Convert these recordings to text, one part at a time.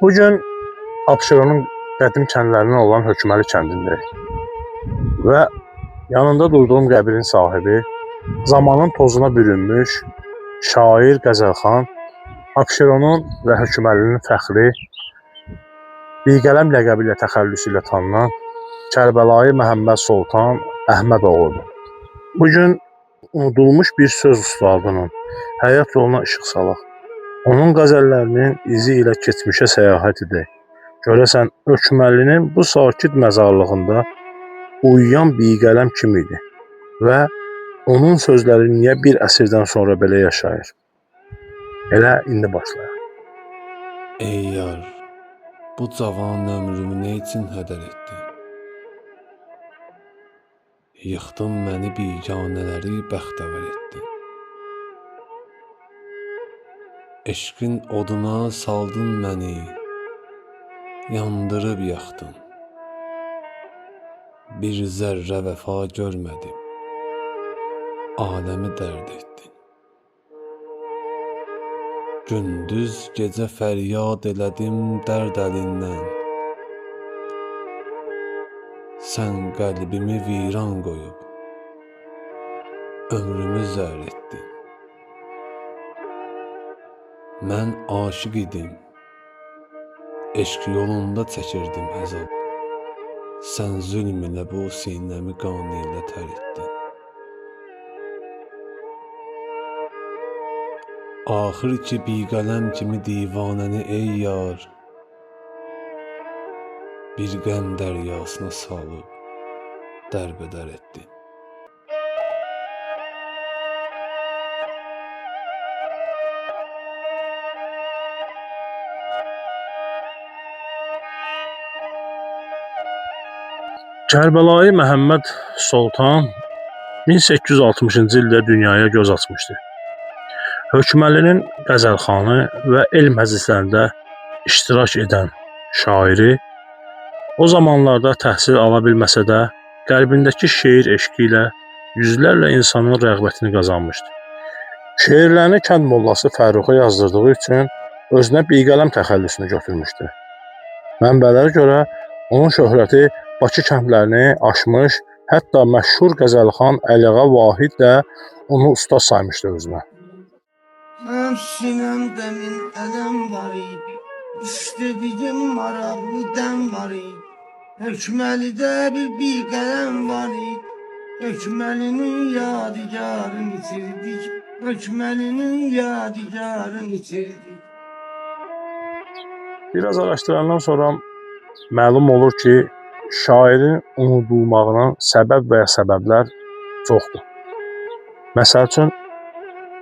Bu gün Abşeronun qədim kəndlərindən olan Hökməli kəndindəyik və yanında durduğum qəbrin sahibi, zamanın tozuna bürünmüş şair, qəzəlxan, Abşeronun və Hökməlinin fəxri, Biqələm ləqəbi ilə təxəllüsü ilə tanınan Kərbəlayı Məhəmməd Soltan Əhmədoğludur. Bugün unudulmuş bir söz ustadının həyat yoluna işıq salaq. Onun qəzəllərinin izi ilə keçmişə səyahət edək. Görəsən, Hökməlinin bu sakit məzarlığında uyuyan Biqələm kim idi və onun sözləri niyə bir əsrdən sonra belə yaşayır? Elə indi başlayaq. Ey yar, bu cavan ömrümü nə üçün hədər etdin? Yıxdın məni biganələri bəxtəvər etdin. Eşqin oduna saldın məni, yandırıb yaxdın. Bir zərrə vəfa görmədim, aləmi dərd etdin. Gündüz gecə fəryad elədim dərd əlindən. Sən qəlbimi viran qoyub, ömrümü zər etdin. Mən aşiq idim, eşq yolunda çəkirdim əzab. Sən zülm ilə bu sinəmi qan ilə tər etdin. Axır ki biqələm kimi divanəni ey yar, bir qəm dəryasına salıb dərbədər etdin. Kərbəlayı Məhəmməd Soltan 1860-cı ildə dünyaya göz açmışdı. Hökməlinin qəzəlxanı və el məclislərində iştirak edən şairi o zamanlarda təhsil ala bilməsə də qəlbindəki şeir eşqi ilə yüzlərlə insanın rəğbətini qazanmışdı. Şeirlərini kənd mollası Fərruxa yazdırdığı üçün özünə Biqələm təxəllüsünü götürmüşdü. Mənbələrə görə onun şöhrəti Bakı kəndlərini aşmış, hətta məşhur qəzəlxan Əliağa Vahid də onu ustad saymışdı özünə. Mənim sinəmdə min ələm var idi, istədiyim maraqlı dəm var idi. Hökməlidə bir biqələm var idi, Hökməlinin yadigarını itirdik, Hökməlinin yadigarını itirdik. Biraz araşdırandan sonra məlum olur ki, şairin unudulmağına səbəb və ya səbəblər çoxdur. Məsəl üçün,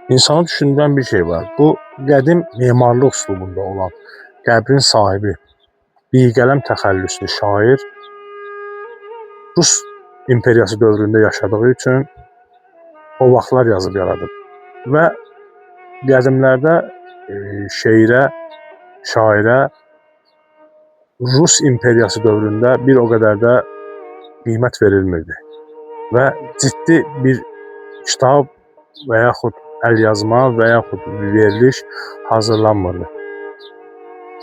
insanı düşündürən bir şey var. Bu, qədim memarlıq üslubunda olan qəbrin sahibi, Biqələm təxəllüslü şair Rus imperiyası dövründə yaşadığı üçün o vaxtlar yazıb yaradıb. Və qədimlərdə şairə Rus imperiyası dövründə bir o qədər də qiymət verilmirdi və ciddi bir kitab və yaxud əlyazma və yaxud veriliş hazırlanmırdı.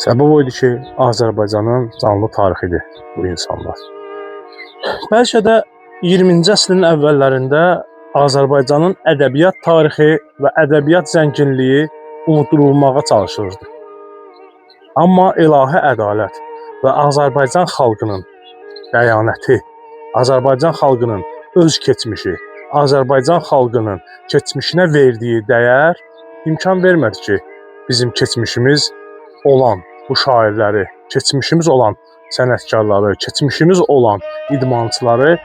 Səbəb o idi ki, Azərbaycanın canlı tarixidir bu insanlar. Bəlkə də 20-ci əsrin əvvəllərində Azərbaycanın ədəbiyyat tarixi və ədəbiyyat zənginliyi unudulmağa çalışırdı. Amma ilahi ədalət və Azərbaycan xalqının qəyanəti, Azərbaycan xalqının öz keçmişi, Azərbaycan xalqının keçmişinə verdiyi dəyər imkan vermədi ki, bizim keçmişimiz olan bu şairləri, keçmişimiz olan sənətkarları, keçmişimiz olan idmançıları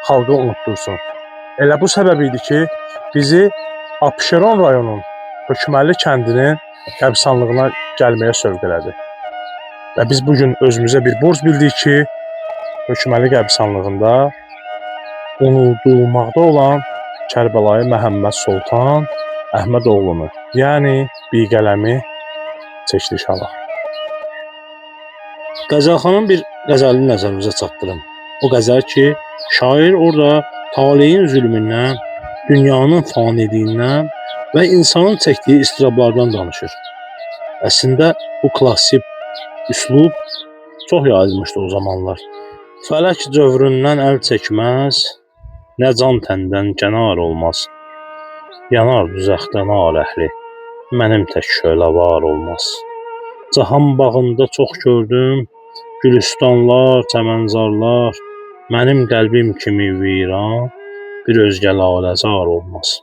xalqa unuttursun. Elə bu səbəb idi ki, bizi Abşeron rayonunun Hökməli kəndinin qəbirstanlığına gəlməyə sövq elədi. Və biz bugün özümüzə bir borc bildik ki, Hökməli qəbirstanlığında unudulmaqda olan Kərbəlayı Məhəmməd Soltan Əhmədoğlunu, yəni Biqələmi çəkdik alaq. Qəzəlxanın bir qəzəlini nəzərimizə çatdırım. O qəzəl ki, şair orada taleyin zülmündən, dünyanın faniliyindən və insanın çəkdiyi istirablardan danışır. Əslində bu klassik üslub çox yayılmışdı o zamanlar. Fələk cövründən əl çəkməz, nə can təndən kənar olmaz. Yanar düzəxdə nar əhli, mənim tək şölə var olmaz. Cahan bağında çox gördüm, gülüstanlar, çəmənzarlar, mənim qəlbim kimi viran, bir özgə laləzar olmaz.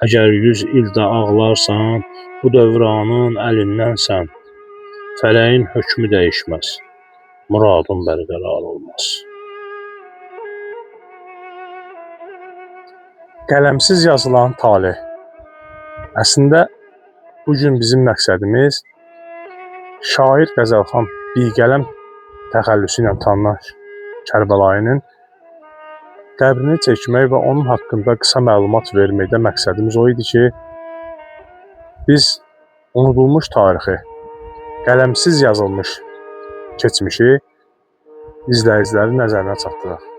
Əgər 100 ildə ağlarsan, bu dövranın əlindənsən, fələyin hökmü dəyişməz, muradın bərqərar olmaz. Qələmsiz yazılan talih. Əslində bu gün bizim məqsədimiz şair Qəzəlxan Biqələm təxəllüsü ilə tanınan Kərbəlayının qəbrini çəkmək və onun haqqında qısa məlumat verməkdə məqsədimiz o idi ki, biz unudulmuş tarixi, qələmsiz yazılmış keçmişi izləyicilərin nəzərinə çatdıraq.